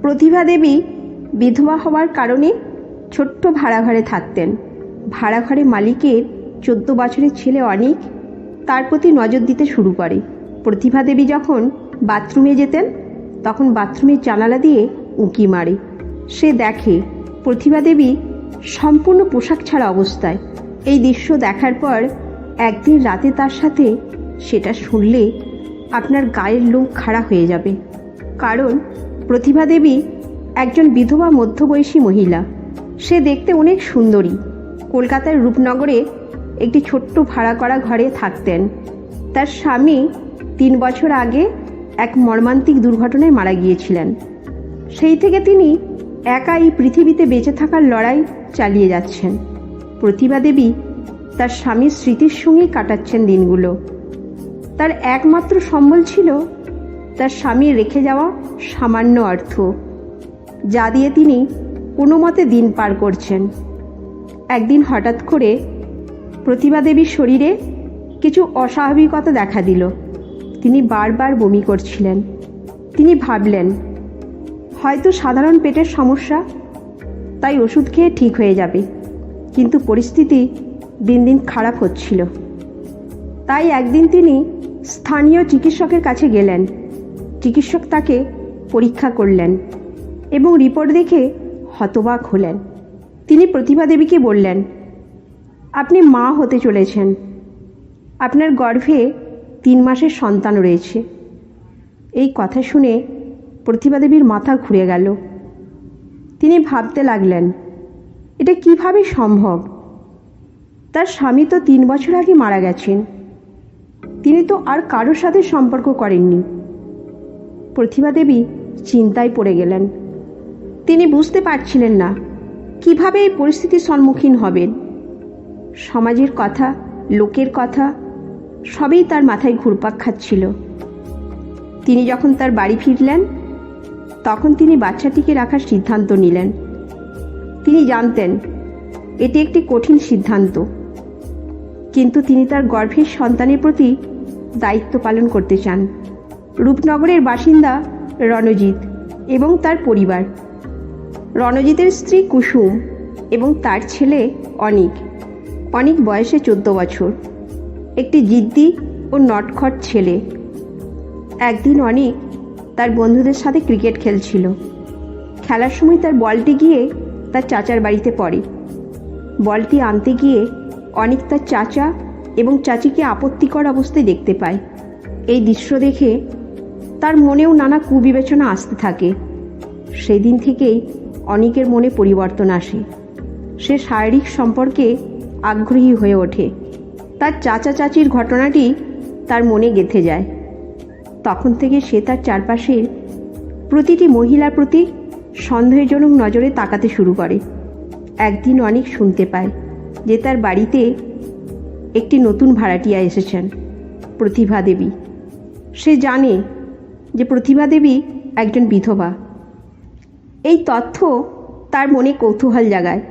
প্রতিভা দেবী বিধবা হওয়ার কারণে ছোট্ট ভাড়া ঘরে থাকতেন। ভাড়া ঘরে মালিকের 14 বছরের ছেলে অনিক তার প্রতি নজর দিতে শুরু করে। প্রতিভা দেবী যখন বাথরুমে যেতেন তখন বাথরুমের জানালা দিয়ে উঁকি মারে। সে দেখে প্রতিভা দেবী সম্পূর্ণ পোশাক ছাড়া অবস্থায়। এই দৃশ্য দেখার পর একদিন রাতে তার সাথে সেটা শুনলে আপনার গায়ের লোম খাড়া হয়ে যাবে। কারণ প্রতিভা দেবী একজন বিধবা মধ্যবয়সী মহিলা। সে দেখতে অনেক সুন্দরী। কলকাতার রূপনগরে একটি ছোট্ট ভাড়া করা ঘরে থাকতেন। তার স্বামী 3 বছর আগে এক মর্মান্তিক দুর্ঘটনায় মারা গিয়েছিলেন। সেই থেকে তিনি একা এই পৃথিবীতে বেঁচে থাকার লড়াই চালিয়ে যাচ্ছেন। প্রতিভা দেবী তার স্বামীর স্মৃতির সঙ্গেই কাটাচ্ছেন দিনগুলো। তার একমাত্র সম্বল ছিল তার স্বামীর রেখে যাওয়া সামান্য অর্থ, যা দিয়ে তিনি কোনো মতে দিন পার করছেন। একদিন হঠাৎ করে প্রতিভা দেবীর শরীরে কিছু অস্বাভাবিকতা দেখা দিল। তিনি বারবার বমি করছিলেন। তিনি ভাবলেন হয়তো সাধারণ পেটের সমস্যা, তাই ওষুধ খেয়ে ঠিক হয়ে যাবে। কিন্তু পরিস্থিতি দিন দিন খারাপ হচ্ছিল। তাই একদিন তিনি স্থানীয় চিকিৎসকের কাছে গেলেন। চিকিৎসক তাকে পরীক্ষা করলেন এবং রিপোর্ট দেখে হতবাক হলেন। তিনি প্রতিভা দেবীকে বললেন, আপনি মা হতে চলেছেন। আপনার গর্ভে 3 মাসের সন্তান রয়েছে। এই কথা শুনে প্রতিভা দেবীর মাথা ঘুরে গেল। তিনি ভাবতে লাগলেন, এটা কিভাবে সম্ভব? তার স্বামী তো 3 বছর আগে মারা গেছেন। তিনি তো আর কারোর সাথে সম্পর্ক করেননি। প্রতিভা দেবী চিন্তায় পড়ে গেলেন। তিনি বুঝতে পারছিলেন না কিভাবে এই পরিস্থিতির সম্মুখীন হবেন। সমাজের কথা, লোকের কথা সবই তার মাথায় ঘুরপাক খাচ্ছিল। তিনি যখন তার বাড়ি ফিরলেন তখন তিনি বাচ্চাটিকে রাখার সিদ্ধান্ত নিলেন। তিনি জানতেন এটি একটি কঠিন সিদ্ধান্ত, কিন্তু তিনি তার গর্ভের সন্তানের প্রতি দায়িত্ব পালন করতে চান। রূপনগরের বাসিন্দা রণজিৎ এবং তার পরিবার। রণজিতের স্ত্রী কুসুম এবং তার ছেলে অনিক। অনিক বয়সে 14 বছর, একটি জিদ্দি ও নটখট ছেলে। একদিন অনিক তার বন্ধুদের সাথে ক্রিকেট খেলছিল। খেলার সময় তার বলটি গিয়ে তার চাচার বাড়িতে পড়ে। বলটি আনতে গিয়ে অনিক তার চাচা এবং চাচিকে আপত্তিকর অবস্থায় দেখতে পায়। এই দৃশ্য দেখে তার মনেও নানা কুবিবেচনা আসতে থাকে। সেই দিন থেকেই অনিকের মনে পরিবর্তন আসে। সে শারীরিক সম্পর্কে আগ্রহী হয়ে ওঠে। তার চাচা চাচির ঘটনাটি তার মনে গেঁথে যায়। তখন থেকে সে তার চারপাশের প্রতিটি মহিলার প্রতি সন্দেহজনক নজরে তাকাতে শুরু করে। একদিন অনেক শুনতে পায় যে তার বাড়িতে একটি নতুন ভাড়াটিয়া এসেছেন, প্রতিভা দেবী। সে জানে যে প্রতিভা দেবী একজন বিধবা। এই তথ্য তার মনে কৌতূহল জাগায়।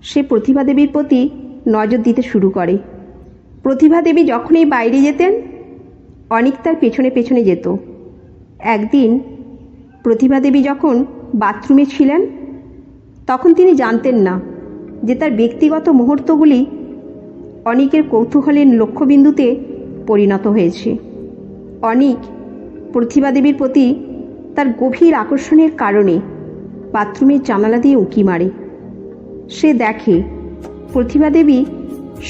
সে প্রতিভা দেবীর প্রতি নজর দিতে শুরু করে। প্রতিভা দেবী যখনই বাইরে যেতেন অনিক তার পেছনে পেছনে যেত। একদিন প্রতিভা দেবী যখন বাথরুমে ছিলেন তখন তিনি জানতেন না যে তার ব্যক্তিগত মুহূর্তগুলি অনিকের কৌতূহলের লক্ষ্যবিন্দুতে পরিণত হয়েছে। অনিক প্রতিভা দেবীর প্রতি তার গভীর আকর্ষণের কারণে বাথরুমের জানালা দিয়ে উঁকি মারে। সে দেখে প্রতিভা দেবী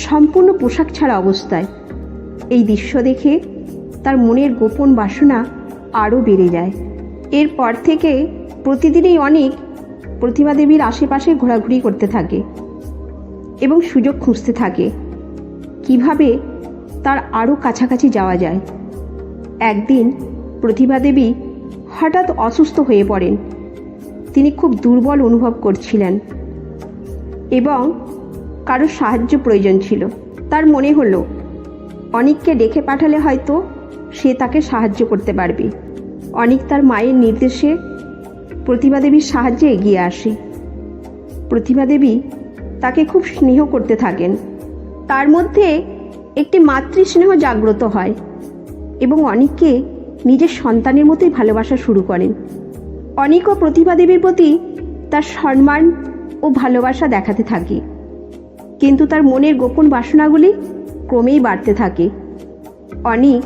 সম্পূর্ণ পোশাক ছাড়া অবস্থায়। এই দৃশ্য দেখে তার মনের গোপন বাসনা আরও বেড়ে যায়। এরপর থেকে প্রতিদিনই অনিক প্রতিভা দেবীর আশেপাশে ঘোরাঘুরি করতে থাকে এবং সুযোগ খুঁজতে থাকে কিভাবে তার আরও কাছাকাছি যাওয়া যায়। একদিন প্রতিভা দেবী হঠাৎ অসুস্থ হয়ে পড়েন। তিনি খুব দুর্বল অনুভব করছিলেন এবং কারো সাহায্য প্রয়োজন ছিল। তার মনে হলো অনিককে ডেকে পাঠালে হয়তো সে তাকে সাহায্য করতে পারবে। অনিক তার মায়ের নির্দেশে প্রতিভা দেবীর সাহায্যে এগিয়ে আসে। প্রতিভা দেবী তাকে খুব স্নেহ করতে থাকেন। তার মধ্যে একটি মাতৃস্নেহ জাগ্রত হয় এবং অনিককে নিজের সন্তানের মতোই ভালোবাসা শুরু করেন। অনিক ও প্রতিভা দেবীর প্রতি তার সম্মান ও ভালোবাসা দেখাতে থাকে, কিন্তু তার মনের গোপন বাসনাগুলি ক্রমেই বাড়তে থাকে। অনিক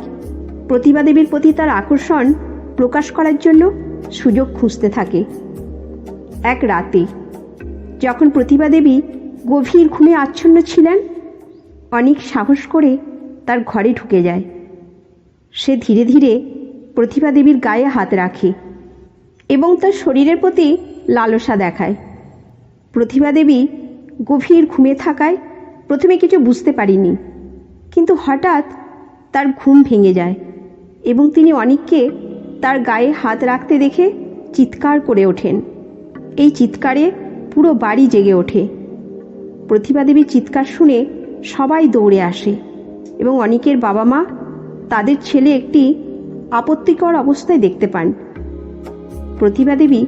প্রতিভা দেবীর প্রতি তার আকর্ষণ প্রকাশ করার জন্য সুযোগ খুঁজতে থাকে। এক রাতে যখন প্রতিভা দেবী গভীর ঘুমে আচ্ছন্ন ছিলেন, অনিক সাহস করে তার ঘরে ঢুকে যায়। সে ধীরে ধীরে প্রতিভা দেবীর গায়ে হাত রাখে এবং তার শরীরের প্রতি লালসা দেখায়। প্রতিভা দেবী গভীর ঘুমে থাকায় প্রথমে কিছু বুঝতে পারেনি, কিন্তু হঠাৎ তার ঘুম ভেঙে যায় এবং তিনি অনিককে তার গায়ে হাত রাখতে দেখে চিৎকার করে ওঠেন। এই চিৎকারে পুরো বাড়ি জেগে ওঠে। প্রতিভা দেবীর চিৎকার শুনে সবাই দৌড়ে আসে এবং অনিকের বাবা মা তাদের ছেলে একটি আপত্তিকর অবস্থায় দেখতে পান। প্রতিভা দেবী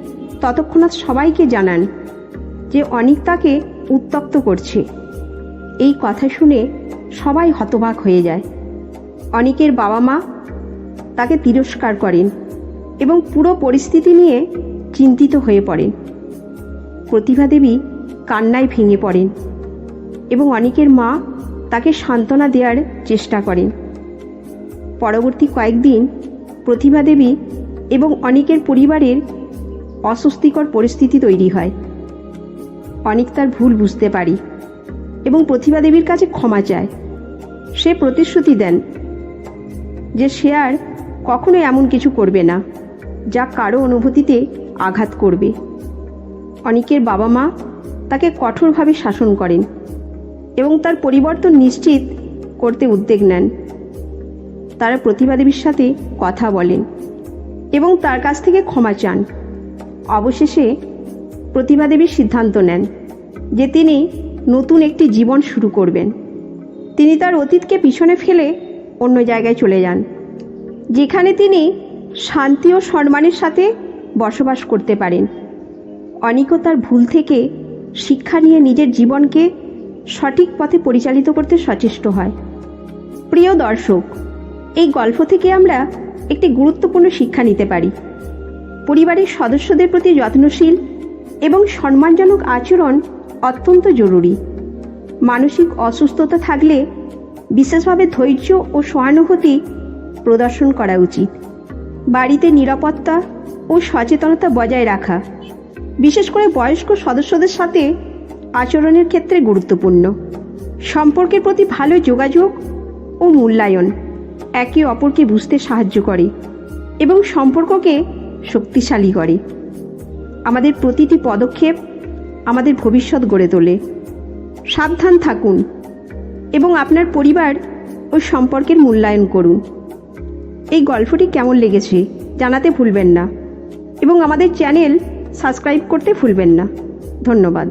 তৎক্ষণাৎ সবাইকে জানান যে অনিক তাকে উত্ত্যক্ত করছে। এই কথা শুনে সবাই হতবাক হয়ে যায়। অনিকের বাবা মা তাকে তিরস্কার করেন এবং পুরো পরিস্থিতি নিয়ে চিন্তিত হয়ে পড়েন। প্রতিভা দেবী কান্নায় ভেঙে পড়েন এবং অনিকের মা তাকে সান্ত্বনা দেওয়ার চেষ্টা করেন। পরবর্তী কয়েকদিন প্রতিভা দেবী এবং অনিকের পরিবারের অস্বস্তিকর পরিস্থিতি তৈরি হয়। অনিক তার ভুল বুঝতে পারে এবং প্রতিভা দেবীর কাছে ক্ষমা চায়। সে প্রতিশ্রুতি দেন যে সে আর কখনো এমন কিছু করবে না যা কারো অনুভূতিতে আঘাত করবে। অনিকের বাবা মা তাকে কঠোরভাবে শাসন করেন এবং তার পরিবর্তন নিশ্চিত করতে উদ্যোগ নেন। তারা প্রতিভা দেবীর সাথে কথা বলেন এবং তার কাছ থেকে ক্ষমা চান। অবশেষে প্রতিভা দেবীর সিদ্ধান্ত নেন যে তিনি নতুন একটি জীবন শুরু করবেন। তিনি তার অতীতকে পিছনে ফেলে অন্য জায়গায় চলে যান, যেখানে তিনি শান্তি ও সম্মানের সাথে বসবাস করতে পারেন। অনিকও তার ভুল থেকে শিক্ষা নিয়ে নিজের জীবনকে সঠিক পথে পরিচালিত করতে সচেষ্ট হয়। প্রিয় দর্শক, এই গল্প থেকে আমরা একটি গুরুত্বপূর্ণ শিক্ষা নিতে পারি। পরিবারের সদস্যদের প্রতি যত্নশীল এবং সম্মানজনক আচরণ অত্যন্ত জরুরি। মানসিক অসুস্থতা থাকলে বিশেষভাবে ধৈর্য ও সহানুভূতি প্রদর্শন করা উচিত। বাড়িতে নিরাপত্তা ও সচেতনতা বজায় রাখা, বিশেষ করে বয়স্ক সদস্যদের সাথে আচরণের ক্ষেত্রে গুরুত্বপূর্ণ। সম্পর্কের প্রতি ভালো যোগাযোগ ও মূল্যায়ন একে অপরকে বুঝতে সাহায্য করে এবং সম্পর্ককে শক্তিশালী করে। আমাদের প্রতিটি পদক্ষেপ আমাদের ভবিষ্যৎ গড়ে তোলে। সাবধান থাকুন এবং আপনার পরিবার ও সম্পর্কের মূল্যায়ন করুন। এই গল্পটি কেমন লেগেছে জানাতে ভুলবেন না এবং আমাদের চ্যানেল সাবস্ক্রাইব করতে ভুলবেন না। ধন্যবাদ।